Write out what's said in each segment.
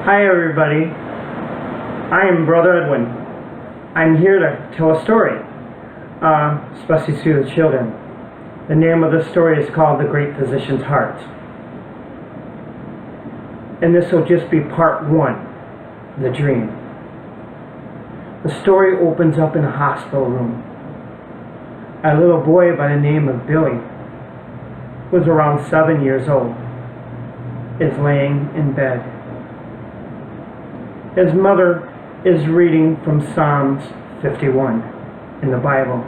Hi everybody, I am Brother Edwin. I'm here to tell a story, especially to the children. The name of the story is called The Great Physician's Heart. And this will just be part one, the dream. The story opens up in a hospital room. A little boy by the name of Billy, who was around 7 years old, is laying in bed. His mother is reading from Psalms 51 in the Bible.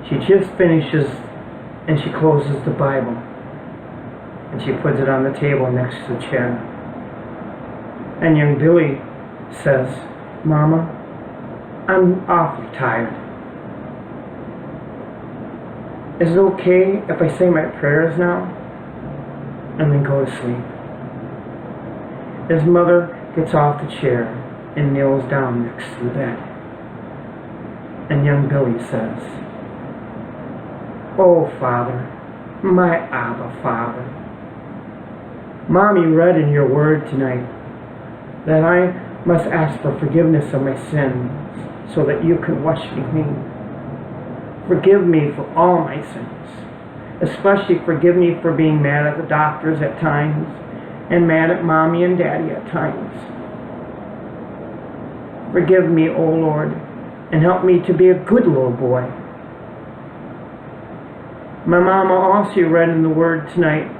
She just finishes and she closes the Bible and she puts it on the table next to the chair. And young Billy says, "Mama, I'm awfully tired. Is it okay if I say my prayers now and then go to sleep?" His mother gets off the chair and kneels down next to the bed. And young Billy says, "Oh, Father, my Abba Father, Mommy read in your word tonight that I must ask for forgiveness of my sins so that you can wash me clean. Forgive me for all my sins. Especially forgive me for being mad at the doctors at times and mad at Mommy and Daddy at times. Forgive me, O Lord, and help me to be a good little boy." My mama also read in the Word tonight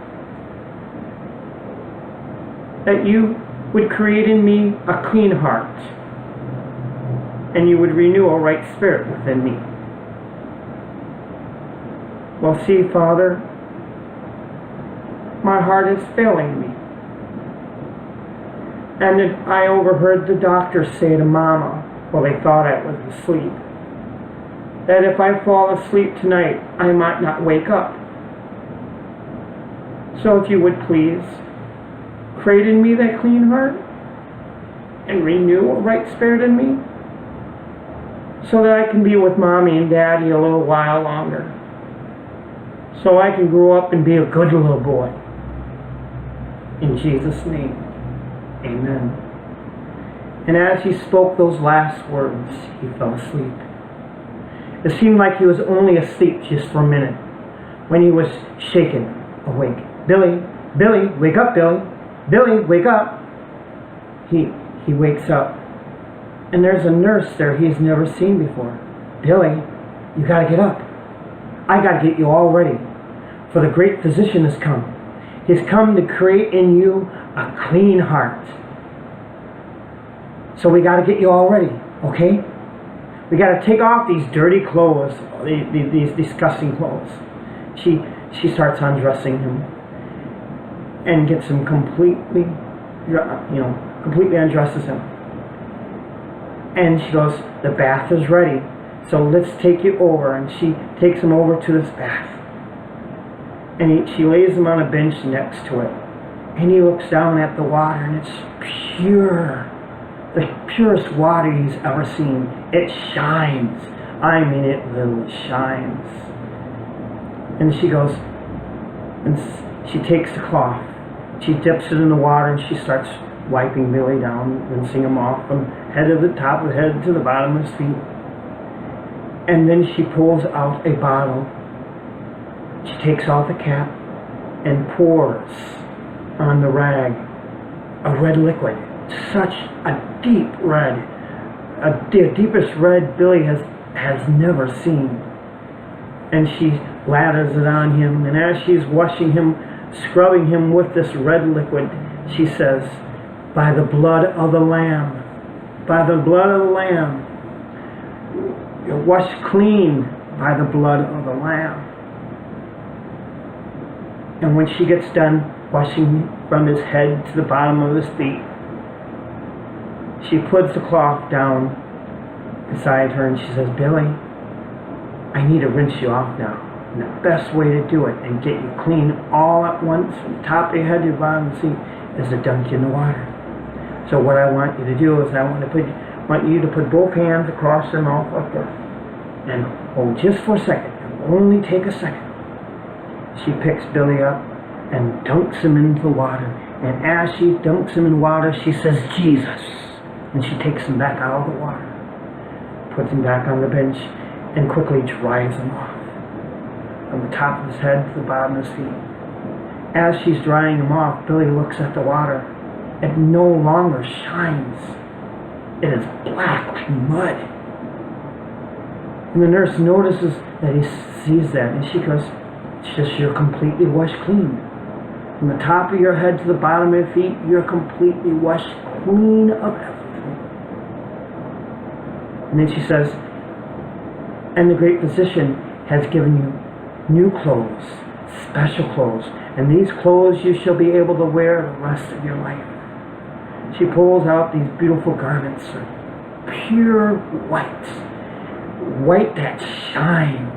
that you would create in me a clean heart and you would renew a right spirit within me. Well, see, Father, my heart is failing me. And I overheard the doctor say to Mama, well, they thought I was asleep, that if I fall asleep tonight, I might not wake up. So if you would please, create in me that clean heart and renew a right spirit in me so that I can be with Mommy and Daddy a little while longer, so I can grow up and be a good little boy. In Jesus' name, amen. And as he spoke those last words, he fell asleep. It seemed like he was only asleep just for a minute when he was shaken awake. "Billy, Billy, wake up, Billy. Billy, wake up." He wakes up, and there's a nurse there he's never seen before. "Billy, you gotta get up. I gotta get you all ready, for the great physician has come. He's come to create in you a clean heart. So we got to get you all ready, okay? We got to take off these dirty clothes, these disgusting clothes." She starts undressing him and gets him completely undresses him. And she goes, "The bath is ready, so let's take you over." And she takes him over to this bath. And she lays him on a bench next to it. And he looks down at the water, and it's pure. The purest water he's ever seen. It shines. I mean, it literally shines. And she goes, and she takes the cloth. She dips it in the water, and she starts wiping Billy down, rinsing him off from head to the top of the head to the bottom of his feet. And then she pulls out a bottle. She takes off the cap and pours on the rag a red liquid. Such a deep red, the deepest red Billy has never seen. And she lathers it on him, and as she's washing him, scrubbing him with this red liquid, she says, "By the blood of the Lamb, by the blood of the Lamb, you're washed clean by the blood of the Lamb." And when she gets done washing from his head to the bottom of his feet, she puts the cloth down beside her and she says, "Billy, I need to rinse you off now. And the best way to do it and get you clean all at once from the top of your head to the bottom of the feet is to dunk you in the water. So what I want you to do is I want you to put both hands across your mouth like this and hold just for a second. It will only take a second." She picks Billy up and dunks him into the water, And as she dunks him in water, she says, Jesus. And she takes him back out of the water, puts him back on the bench, and quickly dries him off, from the top of his head to the bottom of his feet. As she's drying him off, Billy looks at the water. It no longer shines. It is black like mud. And the nurse notices that he sees that, and she goes, you're completely washed clean. From the top of your head to the bottom of your feet, you're completely washed clean of everything. And then she says, and the great physician has given you new clothes, special clothes, and these clothes you shall be able to wear the rest of your life. She pulls out these beautiful garments of pure white, white that shines.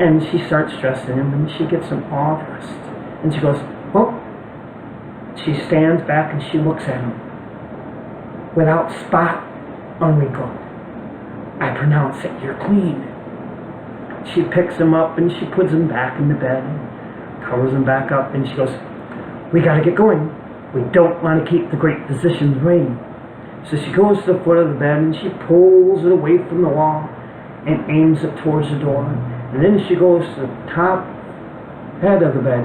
And she starts dressing him, and she gets him all dressed. And she goes, oh. She stands back and she looks at him. Without spot, unwrinkled. I pronounce it, you're clean. She picks him up and she puts him back in the bed and covers him back up, and she goes, we gotta get going. We don't want to keep the great physicians waiting. So she goes to the foot of the bed and she pulls it away from the wall and aims it towards the door. And then she goes to the top head of the bed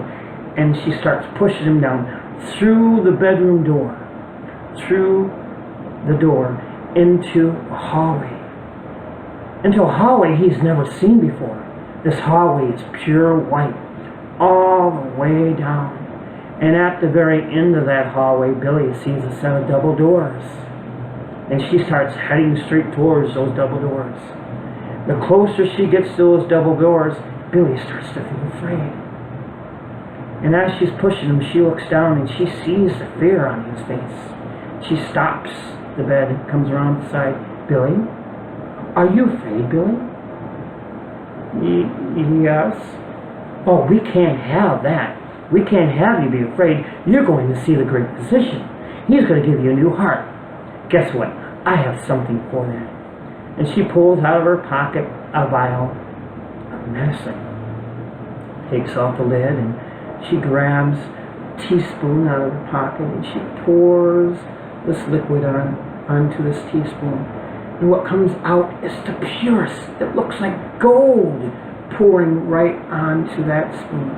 and she starts pushing him down through the bedroom door, through the door, into a hallway. Into a hallway he's never seen before. This hallway is pure white, all the way down. And at the very end of that hallway, Billy sees a set of double doors. And she starts heading straight towards those double doors. The closer she gets to those double doors, Billy starts to feel afraid. And as she's pushing him, she looks down and she sees the fear on his face. She stops the bed and comes around the side. Billy, are you afraid, Billy? Yes. Oh, we can't have that. We can't have you be afraid. You're going to see the great physician. He's going to give you a new heart. Guess what? I have something for that. And she pulls out of her pocket a vial of medicine. Takes off the lid and she grabs a teaspoon out of her pocket and she pours this liquid onto this teaspoon. And what comes out is the purest. It looks like gold pouring right onto that spoon.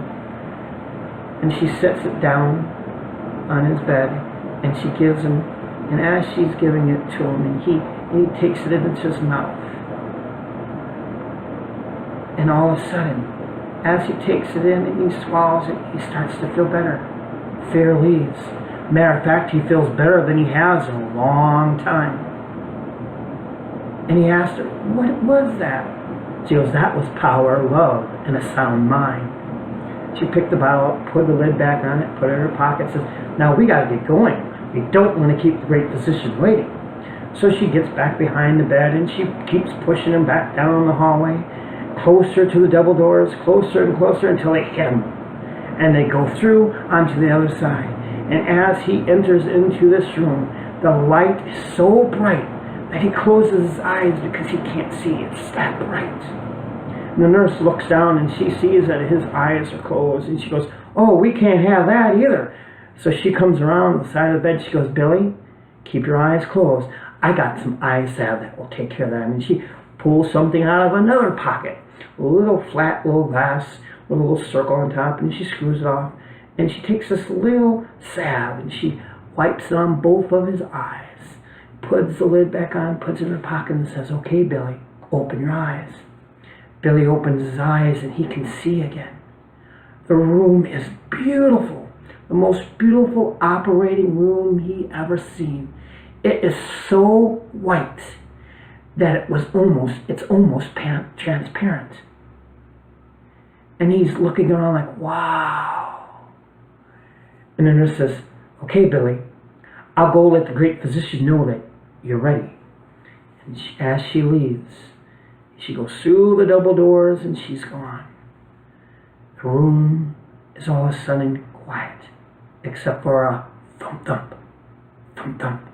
And she sets it down on his bed, and she gives him, and as she's giving it to him, and he takes it into his mouth. And all of a sudden, as he takes it in and he swallows it, he starts to feel better. Fear leaves. Matter of fact, he feels better than he has in a long time. And he asked her, what was that? She goes, that was power, love, and a sound mind. She picked the bottle up, put the lid back on it, put it in her pocket, says, now we got to get going. We don't want to keep the great physician waiting. So she gets back behind the bed and she keeps pushing him back down the hallway, closer to the double doors, closer and closer until they hit him. And they go through onto the other side. And as he enters into this room, the light is so bright that he closes his eyes because he can't see. It's that bright. And the nurse looks down and she sees that his eyes are closed. And she goes, oh, we can't have that either. So she comes around the side of the bed. She goes, Billy, keep your eyes closed. I got some eye salve that will take care of that. And she pulls something out of another pocket. A little flat little glass with a little circle on top. And she screws it off. And she takes this little salve and she wipes it on both of his eyes. Puts the lid back on, puts it in her pocket and says, okay, Billy, open your eyes. Billy opens his eyes and he can see again. The room is beautiful. The most beautiful operating room he ever seen. It is so white that it's almost transparent. And he's looking around like, wow. And the nurse says, okay, Billy, I'll go let the great physician know that you're ready. And as she leaves, she goes through the double doors and she's gone. The room is all of a sudden quiet, except for a thump thump, thump thump.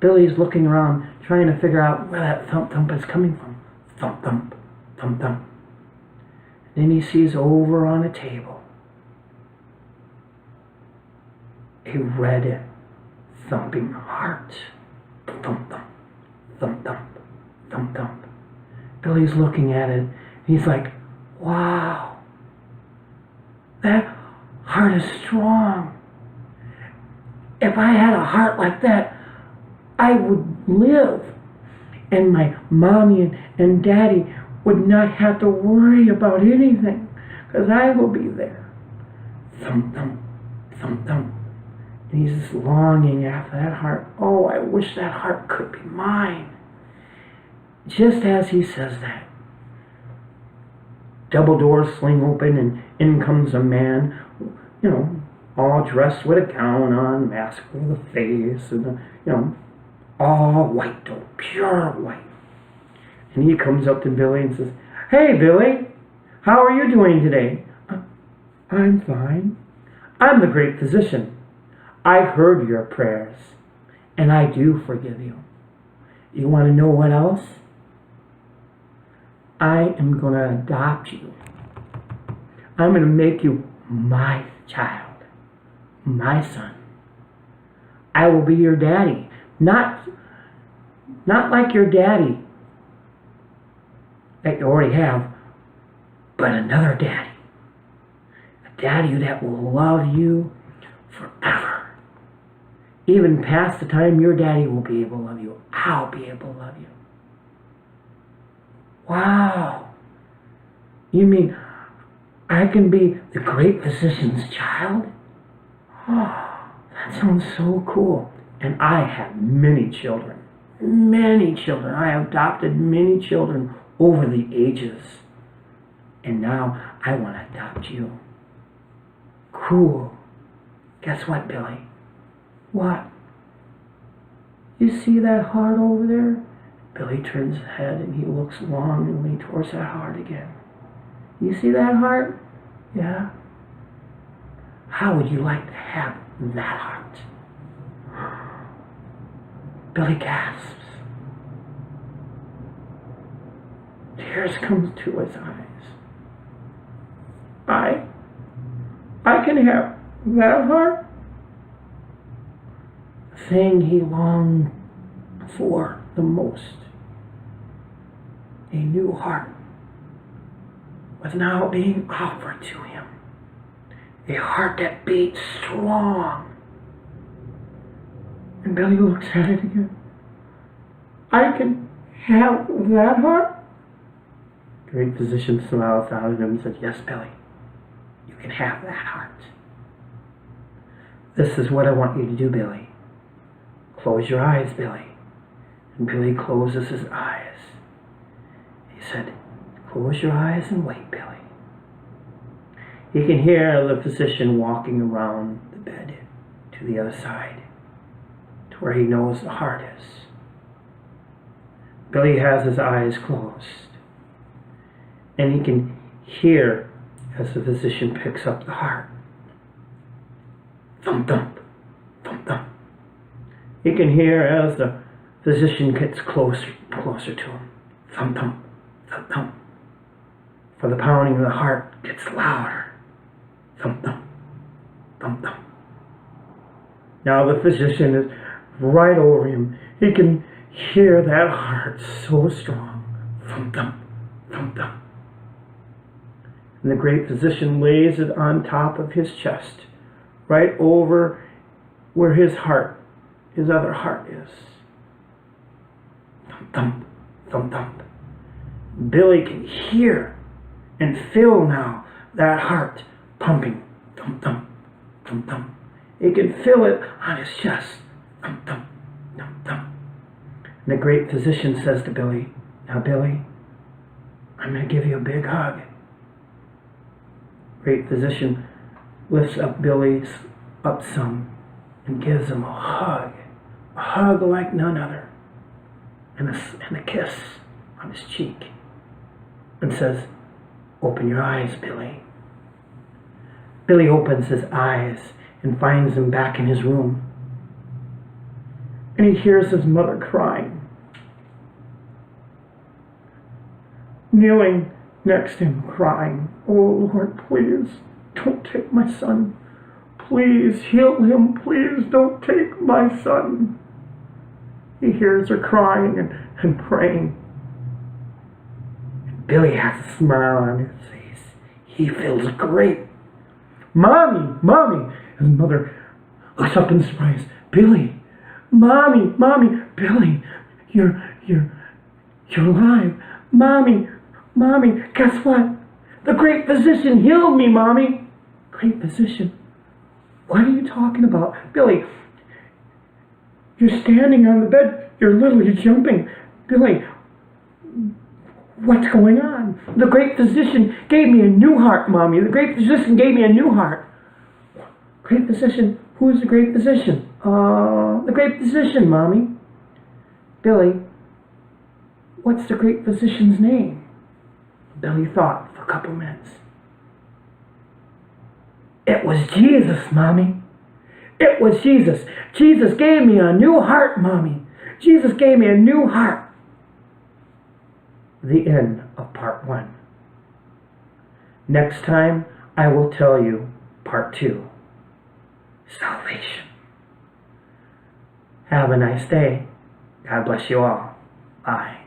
Billy's looking around trying to figure out where that thump thump is coming from. Thump thump, thump thump. And then he sees over on a table a red thumping heart. Thump, thump, thump, thump, thump, thump. Billy's looking at it, and he's like, wow, that heart is strong. If I had a heart like that, I would live. And my mommy and daddy would not have to worry about anything, because I will be there. Thump, thump, thump, thump. And he's just longing after that heart. Oh, I wish that heart could be mine. Just as he says that, double doors swing open, and in comes a man, all dressed with a gown on, mask over the face, and, all white, though, pure white. And he comes up to Billy and says, "Hey, Billy, how are you doing today?" "I'm fine. I'm the great physician. I heard your prayers, and I do forgive you. You want to know what else? I am going to adopt you. I'm going to make you my child, my son. I will be your daddy. Not like your daddy that you already have, but another daddy. A daddy that will love you forever. Even past the time your daddy will be able to love you, I'll be able to love you." Wow. You mean I can be the great physician's child? Oh, that sounds so cool. And I have many children. Many children. I have adopted many children over the ages. And now I want to adopt you. Cool. Guess what, Billy? What? You see that heart over there? Billy turns his head and he looks longingly towards that heart again. You see that heart? Yeah. How would you like to have that heart? Billy gasps. Tears come to his eyes. I can have that heart? The thing he longed for the most. A new heart was now being offered to him. A heart that beat strong. And Billy looks at it again. I can have that heart? The great physician smiles down at him and says, "Yes, Billy, you can have that heart. This is what I want you to do, Billy. Close your eyes, Billy." And Billy closes his eyes. He said, "Close your eyes and wait, Billy." He can hear the physician walking around the bed to the other side, to where he knows the heart is. Billy has his eyes closed, and he can hear as the physician picks up the heart. Thump, thump, thump, thump. He can hear as the physician gets closer to him. Thump, thump, thump, thump. For the pounding of the heart gets louder. Thump, thump, thump, thump. Now the physician is right over him. He can hear that heart so strong. Thump, thump, thump, thump. And the great physician lays it on top of his chest, right over where his other heart is. Thump, thump, thump, thump. Billy can hear and feel now that heart pumping. Thump, thump, thump, thump. He can feel it on his chest. Thump, thump, thump, thump. And the great physician says to Billy, "Now, Billy, I'm going to give you a big hug." Great physician lifts up Billy up some and gives him a hug like none other, and a kiss on his cheek, and says, "Open your eyes, Billy." Billy opens his eyes and finds him back in his room, and he hears his mother crying, kneeling next to him crying, "Oh Lord, please don't take my son. please heal him. Please don't take my son. He hears her crying and praying. Billy has a smile on his face. He feels great. Mommy, Mommy! His mother looks up in surprise. Billy! Mommy, Mommy! Billy! You're alive. Mommy, Mommy, guess what? The great physician healed me, Mommy. Great physician? What are you talking about? Billy, you're standing on the bed. You're literally jumping. Billy, what's going on? The great physician gave me a new heart, Mommy. The great physician gave me a new heart. Great physician? Who's the great physician? The great physician, Mommy. Billy, what's the great physician's name? Billy thought for a couple minutes. It was Jesus, Mommy. It was Jesus. Jesus gave me a new heart, Mommy. Jesus gave me a new heart. The end of part 1. Next time, I will tell you part 2. Salvation. Have a nice day. God bless you all. Bye.